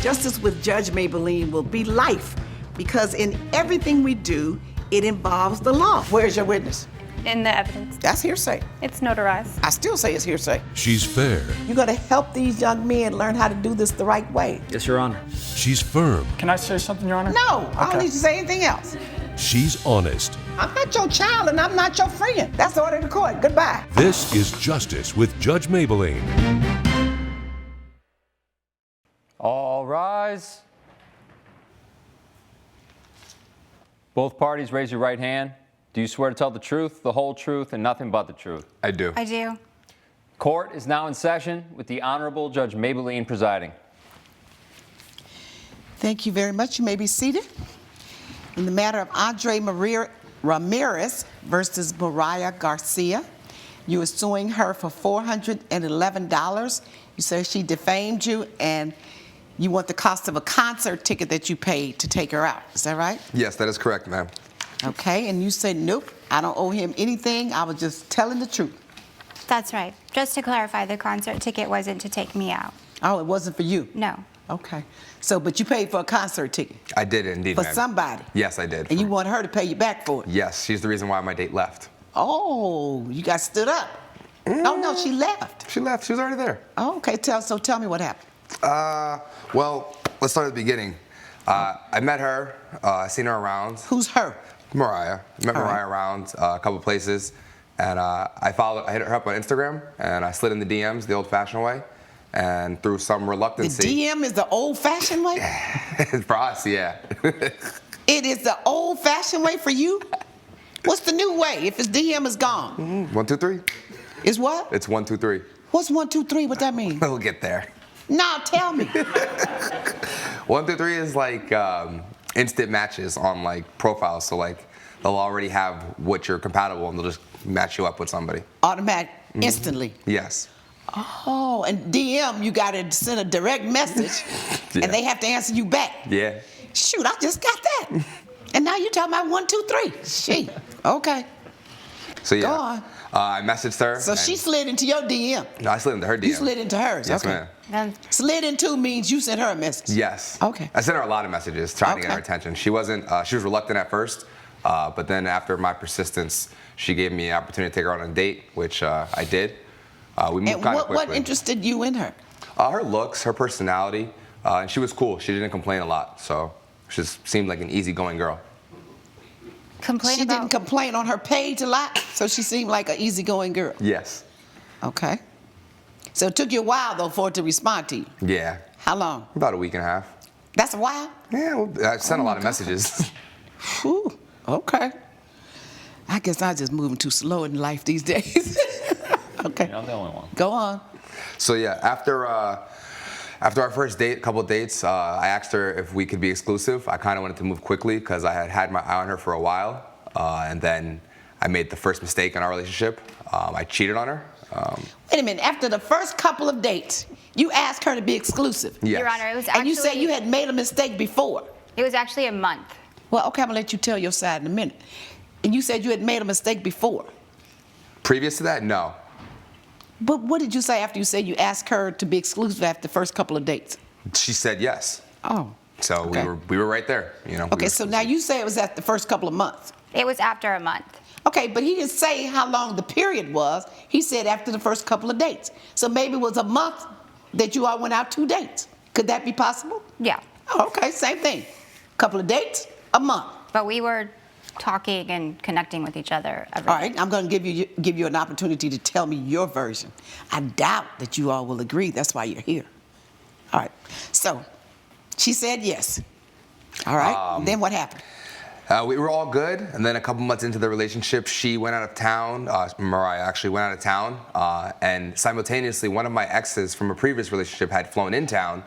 Justice with Judge Mablean will be life because in everything we do, it involves the law. Where's your witness? In the evidence. That's hearsay. It's notarized. I still say it's hearsay. She's fair. You got to help these young men learn how to do this the right way. Yes, Your Honor. She's firm. Can I say something, Your Honor? No, I don't need to say anything else. She's honest. I'm not your child and I'm not your friend. That's the order of the court. Goodbye. This is Justice with Judge Mablean. All rise. Both parties, raise your right hand. Do you swear to tell the truth, the whole truth, and nothing but the truth? I do. I do. Court is now in session with the Honorable Judge Mablean presiding. Thank you very much. You may be seated. In the matter of Andre Ramirez versus Mariah Garcia, you are suing her for $411. You say she defamed you and you want the cost of a concert ticket that you paid to take her out. Is that right? Yes, that is correct, ma'am. Okay, and you said, nope, I don't owe him anything. I was just telling the truth. That's right. Just to clarify, the concert ticket wasn't to take me out. Oh, it wasn't for you? No. Okay. So, but you paid for a concert ticket? I did indeed, For ma'am. somebody? Yes, I did. And you want her to pay you back for it? Yes, she's the reason why my date left. Oh, you got stood up. Oh, no, she left. She left. She was already there. Oh, okay, so tell me what happened. Well, let's start at the beginning. I met her. I seen her around. Who's her? Mariah. Met Mariah around a couple places, and I hit her up on Instagram, and I slid in the DMs the old-fashioned way, and through some The reluctancy. DM is the old-fashioned way? For us, yeah. It is the old-fashioned way for you? What's the new way if his DM is gone? 1, 2, 3. Is what? It's 1, 2, 3. What's 1, 2, 3? What that mean? We'll get there. Now tell me. 1, 2, 3 is like instant matches on like profiles. So like they'll already have what you're compatible and they'll just match you up with somebody. Automatic, instantly. Yes. Oh, and DM, you got to send a direct message, Yeah. and they have to answer you back. Yeah. Shoot, I just got that. And now you're talking about 1, 2, 3. Shit. Okay. So yeah. Go on. I messaged her. So she slid into your DM. No, I slid into her DM. You slid into hers. Yes, okay. ma'am. Then Slid into means you sent her a message. Yes. Okay. I sent her a lot of messages trying to get Okay. her attention. She wasn't. She was reluctant at first, but then after my persistence, she gave me an opportunity to take her on a date, which I did. We moved And kind of what quickly. interested you in her? Her looks, her personality, and she was cool. She didn't complain a lot, so she just seemed like an easygoing girl. complain She about. didn't complain on her page a lot, so she seemed like an easygoing girl. Yes. Okay. So it took you a while, though, for her to respond to you. Yeah. How long? About a week and a half. That's a while? Yeah, well, I sent a lot of messages. Whew. Okay. I guess I'm just moving too slow in life these days. Okay. You're not the only one. Go on. So yeah, after our first date, couple of dates, I asked her if we could be exclusive. I kind of wanted to move quickly because I had my eye on her for a while, and then I made the first mistake in our relationship. I cheated on her. Wait a minute. After the first couple of dates, you asked her to be exclusive. Yes. Your Honor, it was actually. And you said you had made a mistake before. It was actually a month. Well, okay, I'm going to let you tell your side in a minute. And you said you had made a mistake before. Previous to that, no. But what did you say after you said you asked her to be exclusive after the first couple of dates? She said yes. Oh. So Okay. we were right there, you know. Okay, so now you say it was at the first couple of months. It was after a month. Okay, but he didn't say how long the period was. He said after the first couple of dates. So maybe it was a month that you all went out 2 dates. Could that be possible? Yeah. Oh, okay, same thing. Couple of dates, a month. But we were talking and connecting with each other every All day. right, I'm going to give you an opportunity to tell me your version. I doubt that you all will agree. That's why you're here. All right. So she said yes. All right. Then what happened? We were all good, and then a couple months into the relationship, she went out of town. Mariah actually went out of town, and simultaneously, one of my exes from a previous relationship had flown in town.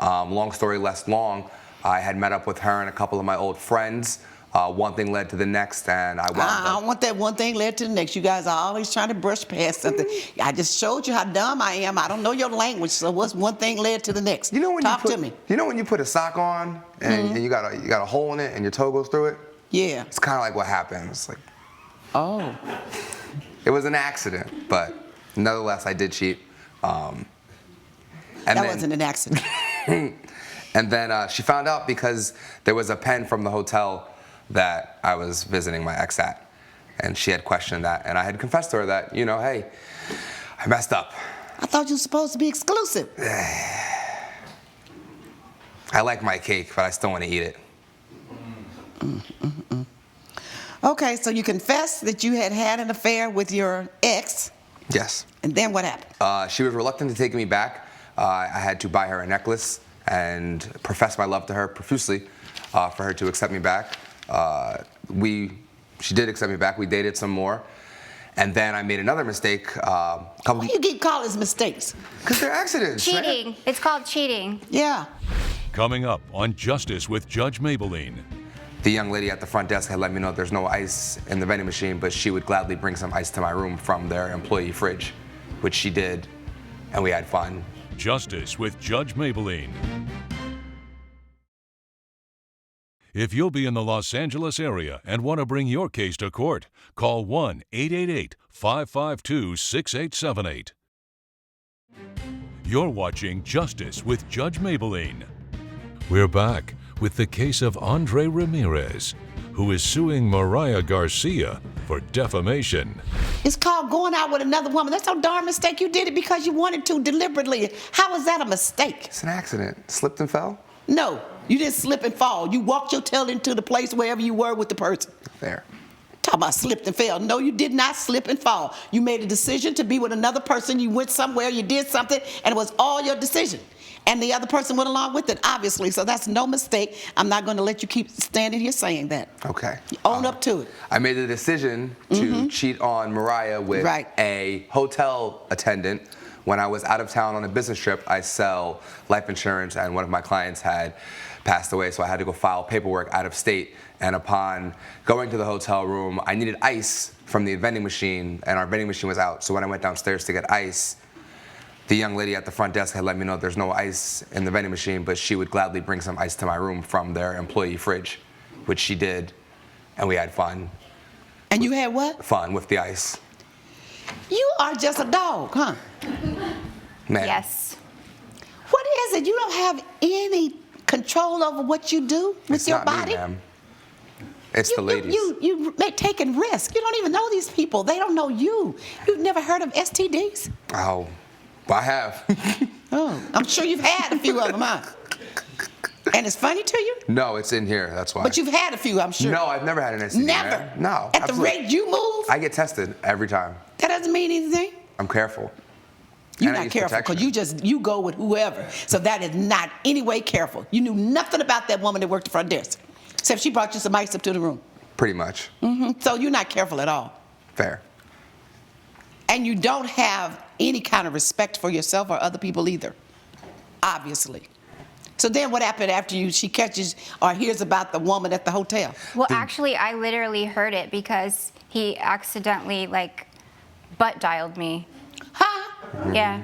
Long story less long, I had met up with her and a couple of my old friends. One thing led to the next, and I wound I up. don't want that one thing led to the next. You guys are always trying to brush past something. I just showed you how dumb I am. I don't know your language, so what's one thing led to the next? You know when Talk you put, to me. You know when you put a sock on and, and you got a hole in it and your toe goes through it? Yeah. It's kind of like what happened. It's like Oh. it was an accident, but nonetheless, I did cheat. And That then- wasn't an accident. And then she found out because there was a pen from the hotel that I was visiting my ex at. And she had questioned that. And I had confessed to her that, you know, hey, I messed up. I thought you were supposed to be exclusive. I like my cake, but I still want to eat it. Okay, so you confessed that you had an affair with your ex, Yes. and then what happened? She was reluctant to take me back. I had to buy her a necklace and profess my love to her profusely for her to accept me back. She did accept me back. We dated some more. And then I made another mistake. Why you keep calling this mistakes? Because they're accidents. man. Cheating. It's called cheating. Yeah. Coming up on Justice with Judge Mablean. The young lady at the front desk had let me know there's no ice in the vending machine, but she would gladly bring some ice to my room from their employee fridge, which she did, and we had fun. Justice with Judge Mablean. If you'll be in the Los Angeles area and want to bring your case to court, call 1-888-552-6878. You're watching Justice with Judge Mablean. We're back with the case of Andre Ramirez, who is suing Mariah Garcia for defamation. It's called going out with another woman. That's a darn mistake. You did it because you wanted to deliberately. How is that a mistake? It's an accident. Slipped and fell? No, you didn't slip and fall. You walked your tail into the place wherever you were with the person. There. Talk about slipped and fell. No, you did not slip and fall. You made a decision to be with another person. You went somewhere, you did something, and it was all your decision. And the other person went along with it, obviously. So that's no mistake. I'm not going to let you keep standing here saying that. Okay. You own up to it. I made the decision to cheat on Mariah with Right. a hotel attendant. When I was out of town on a business trip, I sell life insurance, and one of my clients had passed away, so I had to go file paperwork out of state. And upon going to the hotel room, I needed ice from the vending machine, and our vending machine was out. So when I went downstairs to get ice, the young lady at the front desk had let me know there's no ice in the vending machine, but she would gladly bring some ice to my room from their employee fridge, which she did, and we had fun. And you had what? Fun with the ice. You are just a dog, huh? Man. Yes. What is it? You don't have any control over what you do with It's your not body? Me, ma'am. It's the ladies. You taking risks. You don't even know these people. They don't know you. You've never heard of STDs? Oh, I have. Oh, I'm sure you've had a few of them, huh? And it's funny to you? No, it's in here. That's why. But you've had a few, I'm sure. No, I've never had an STD. Never? man. No. At absolutely. the rate you move? I get tested every time. That doesn't mean anything. I'm careful. You're And I not use careful protection. because you go with whoever. So that is not any way careful. You knew nothing about that woman that worked the front desk, except she brought you some ice up to the room. Pretty much. So you're not careful at all. Fair. And you don't have any kind of respect for yourself or other people either, obviously. So then what happened after she catches or hears about the woman at the hotel? Well, actually, I literally heard it because he accidentally, butt dialed me. Huh? Yeah.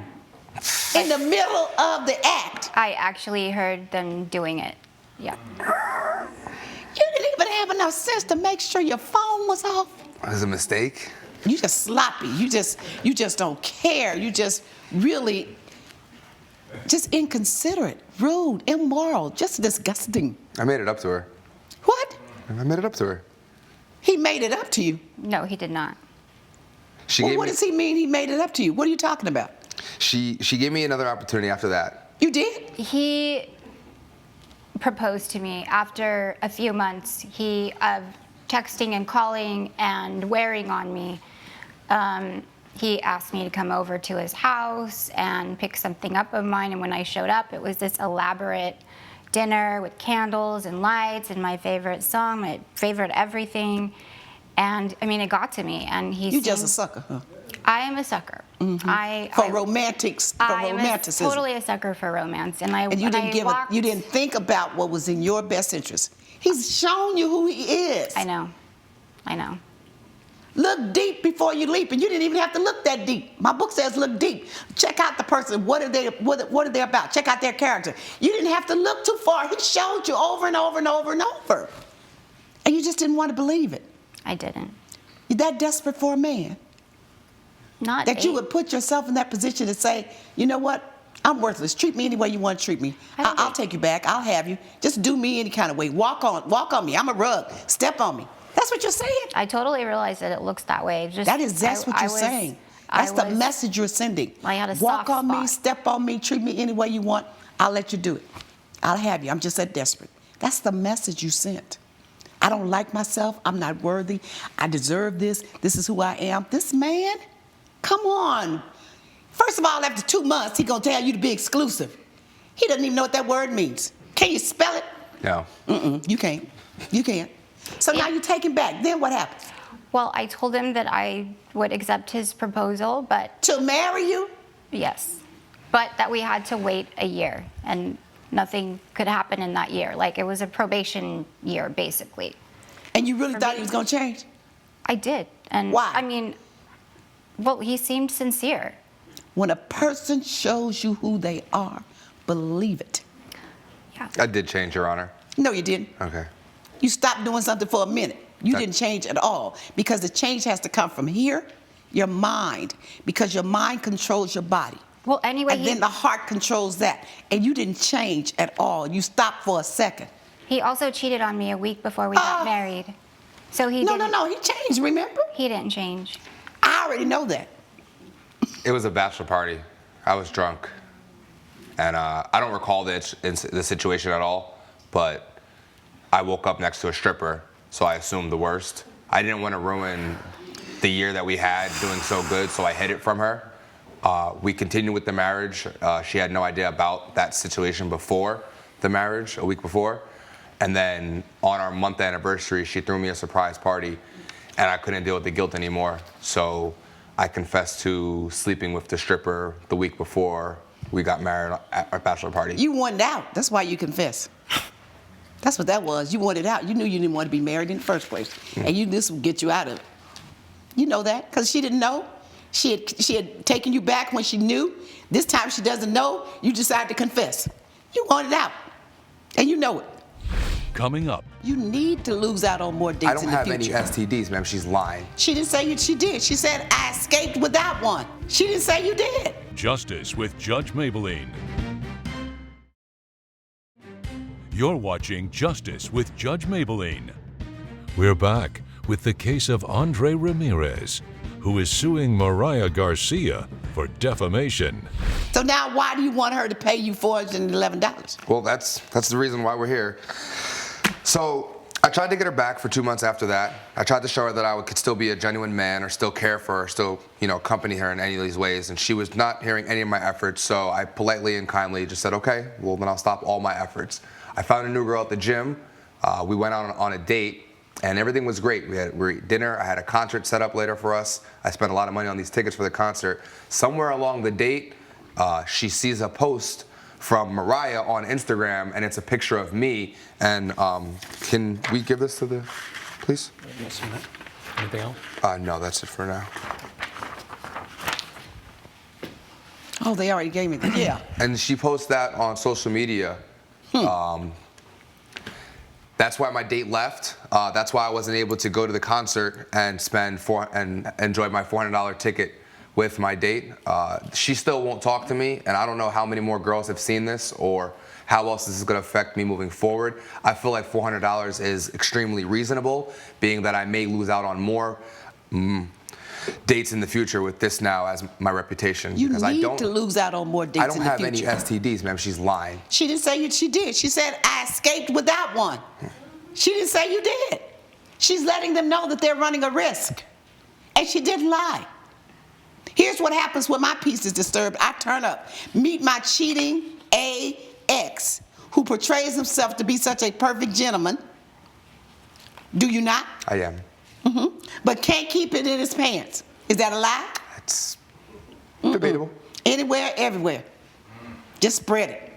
In the middle of the act. I actually heard them doing it. Yeah. You didn't even have enough sense to make sure your phone was off. It was a mistake. You just sloppy. You just don't care. You just really just inconsiderate, rude, immoral, just disgusting. I made it up to her. What? I made it up to her. He made it up to you. No, he did not. She Well, gave what me. does he mean he made it up to you? What are you talking about? She gave me another opportunity after that. You did? He proposed to me after a few months. He of texting and calling and wearing on me. He asked me to come over to his house and pick something up of mine. And when I showed up, it was this elaborate dinner with candles and lights and my favorite song, my favorite everything. And I mean, it got to me. And he You just a seemed- sucker, huh? I am a sucker. For romantics, for I am romanticism. totally a sucker for romance. And And you didn't you didn't think about what was in your best interest. He's shown you who he is. I know. Look deep before you leap, and you didn't even have to look that deep. My book says look deep. Check out the person. What are they about? Check out their character. You didn't have to look too far. He showed you over and over and over and over. And you just didn't want to believe it. I didn't. You're that desperate for a man Not that you eight. would put yourself in that position to say, you know what? I'm worthless. Treat me any way you want to treat me. I'll take you back. I'll have you. Just do me any kind of way. Walk on me. I'm a rug. Step on me. That's what you're saying. I totally realize that it looks that way. That's what you're saying. That's the message you're sending. I had a Walk soft on me, spot. step on me, treat me any way you want. I'll let you do it. I'll have you. I'm just that desperate. That's the message you sent. I don't like myself. I'm not worthy. I deserve this. This is who I am. This man, come on. First of all, after 2 months, he gonna tell you to be exclusive. He doesn't even know what that word means. Can you spell it? No. You can't. You can't. So now you take him back. Then what happens? Well, I told him that I would accept his proposal, but To marry you? yes. But that we had to wait a year, and nothing could happen in that year. Like, it was a probation year, basically. And you really thought he was gonna change? I did. And Why? I mean, well, he seemed sincere. When a person shows you who they are, believe it. Yeah. I did change, Your Honor. No, you didn't. Okay. You stopped doing something for a minute. You didn't change at all because the change has to come from here, your mind, because your mind controls your body. Well, anyway, And then the heart controls that. And you didn't change at all. You stopped for a second. he also cheated on me a week before we got married. So he No, didn't, he changed, remember? he didn't change. I already know that. It was a bachelor party. I was drunk. And I don't recall the situation at all, but I woke up next to a stripper, so I assumed the worst. I didn't want to ruin the year that we had doing so good, so I hid it from her. We continued with the marriage. She had no idea about that situation before the marriage, a week before. And then on our month anniversary, she threw me a surprise party, and I couldn't deal with the guilt anymore. So I confessed to sleeping with the stripper the week before we got married at our bachelor party. You wanted out. That's why you confessed. That's what that was. You wanted out. You knew you didn't want to be married in the first place. And this would get you out of it. You know that because she didn't know. She had taken you back when she knew. This time she doesn't know. You decided to confess. You wanted out. And you know it. Coming up, You need to lose out on more dates I don't in the have any future. STDs, ma'am. She's lying. She didn't say she did. She said, I escaped without one. She didn't say you did. Justice with Judge Mablean. You're watching Justice with Judge Mablean. We're back with the case of Andre Ramirez, who is suing Mariah Garcia for defamation. So now why do you want her to pay you $411? Well, that's the reason why we're here. So I tried to get her back for 2 months after that. I tried to show her that I could still be a genuine man or still care for her, still, accompany her in any of these ways. And she was not hearing any of my efforts. So I politely and kindly just said, okay, well, then I'll stop all my efforts. I found a new girl at the gym. We went out on a date and everything was great. We ate dinner. I had a concert set up later for us. I spent a lot of money on these tickets for the concert. Somewhere along the date, she sees a post from Mariah on Instagram, and it's a picture of me. And can we give this to the police? Yes, anything else? No, that's it for now. Oh, they already gave me that. Yeah. And she posts that on social media. That's why my date left. That's why I wasn't able to go to the concert and and enjoy my $400 ticket with my date. She still won't talk to me, and I don't know how many more girls have seen this or how else this is going to affect me moving forward. I feel like $400 is extremely reasonable, being that I may lose out on more dates in the future with this now as my reputation. You because need to lose out on more dates I don't in the have any future. STDs, ma'am. She's lying. She didn't say she did. She said, I escaped without one. She didn't say you did. She's letting them know that they're running a risk. And she didn't lie. Here's what happens when my peace is disturbed. I turn up. Meet my cheating ex, who portrays himself to be such a perfect gentleman. Do you not? I am. But can't keep it in his pants. Is that a lie? It's debatable. Anywhere, everywhere. Just spread it.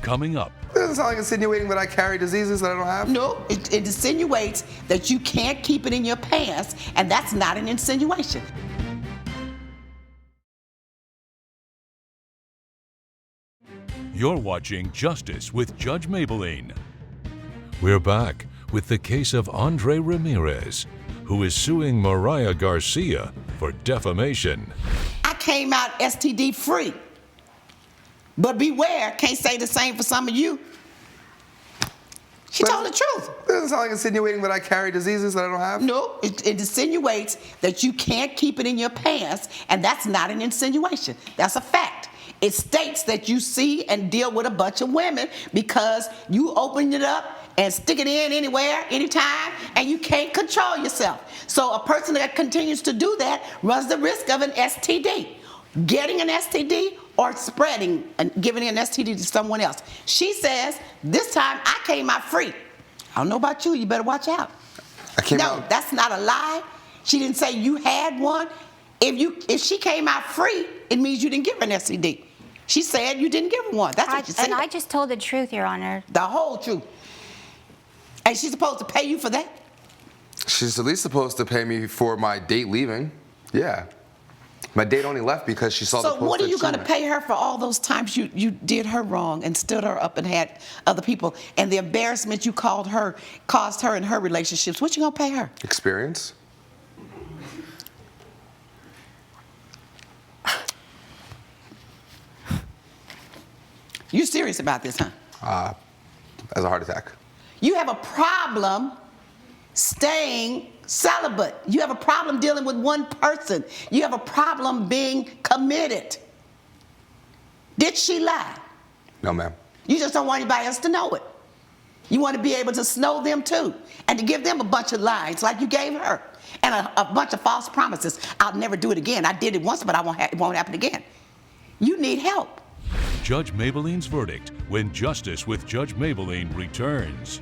Coming up, It doesn't sound like insinuating that I carry diseases that I don't have. No, it insinuates that you can't keep it in your pants, and that's not an insinuation. you're watching Justice with Judge Mablean. We're back with the case of Andre Ramirez, who is suing Mariah Garcia for defamation. I came out STD free. But beware, can't say the same for some of you. She But- told the truth. It doesn't sound like insinuating that I carry diseases that I don't have. No, it insinuates that you can't keep it in your pants, and that's not an insinuation. That's a fact. It states that you see and deal with a bunch of women because you open it up and stick it in anywhere, anytime, and you can't control yourself. So a person that continues to do that runs the risk of an STD, getting an STD or spreading and giving an STD to someone else. She says, this time I came out free. I don't know about you, you better watch out. I came No, out. that's not a lie. She didn't say you had one. If she came out free, it means you didn't give her an STD. She said you didn't give her one. That's what she said. And I just told the truth, Your Honor. The whole truth. And she's supposed to pay you for that? She's at least supposed to pay me for my date leaving. Yeah. My date only left because she saw the So post. what are that you she going to made. pay her for all those times you did her wrong and stood her up and had other people, and the embarrassment you caused her in her relationships? What you going to pay her? Experience? You serious about this, huh? As a heart attack. You have a problem staying celibate. You have a problem dealing with one person. You have a problem being committed. Did she lie? No, ma'am. You just don't want anybody else to know it. You want to be able to know them too, and to give them a bunch of lies like you gave her, and a bunch of false promises. I'll never do it again. I did it once, but it won't happen again. You need help. Judge Mablean's verdict when Justice with Judge Mablean returns.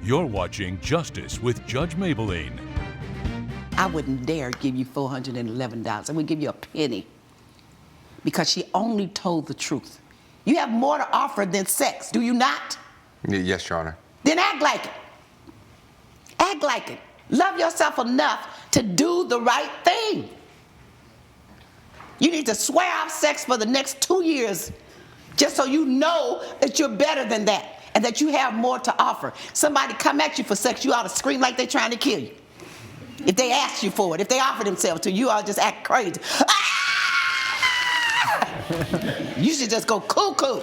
You're watching Justice with Judge Mablean. I wouldn't dare give you $411. I would give you a penny, because she only told the truth. You have more to offer than sex, do you not? Yes, Your Honor. Then act like it. Act like it. Love yourself enough to do the right thing. You need to swear off sex for the next 2 years, just so you know that you're better than that and that you have more to offer. Somebody come at you for sex, you ought to scream like they're trying to kill you. If they ask you for it, if they offer themselves to you, you ought to just act crazy. Ah! You should just go cuckoo,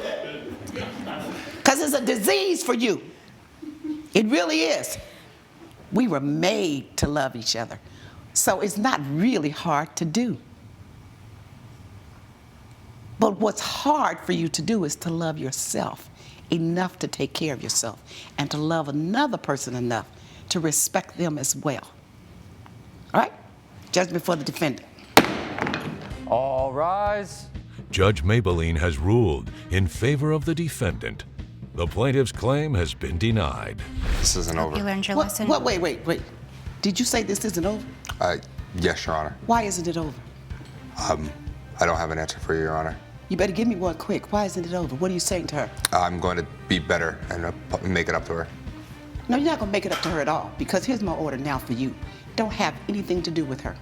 because it's a disease for you. It really is. We were made to love each other, so it's not really hard to do. But what's hard for you to do is to love yourself enough to take care of yourself, and to love another person enough to respect them as well. All right? Judgment for the defendant. All rise. Judge Mablean has ruled in favor of the defendant. The plaintiff's claim has been denied. This isn't You over. learned your What, lesson. wait. Did you say this isn't over? Yes, Your Honor. Why isn't it over? I don't have an answer for you, Your Honor. You better give me one quick. Why isn't it over? What are you saying to her? I'm going to be better and make it up to her. No, you're not going to make it up to her at all, because here's my order now for you. Don't have anything to do with her.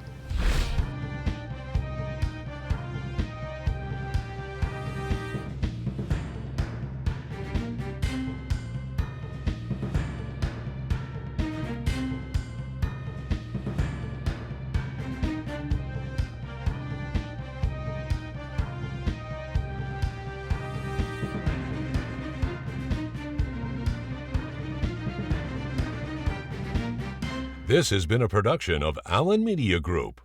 This has been a production of Allen Media Group.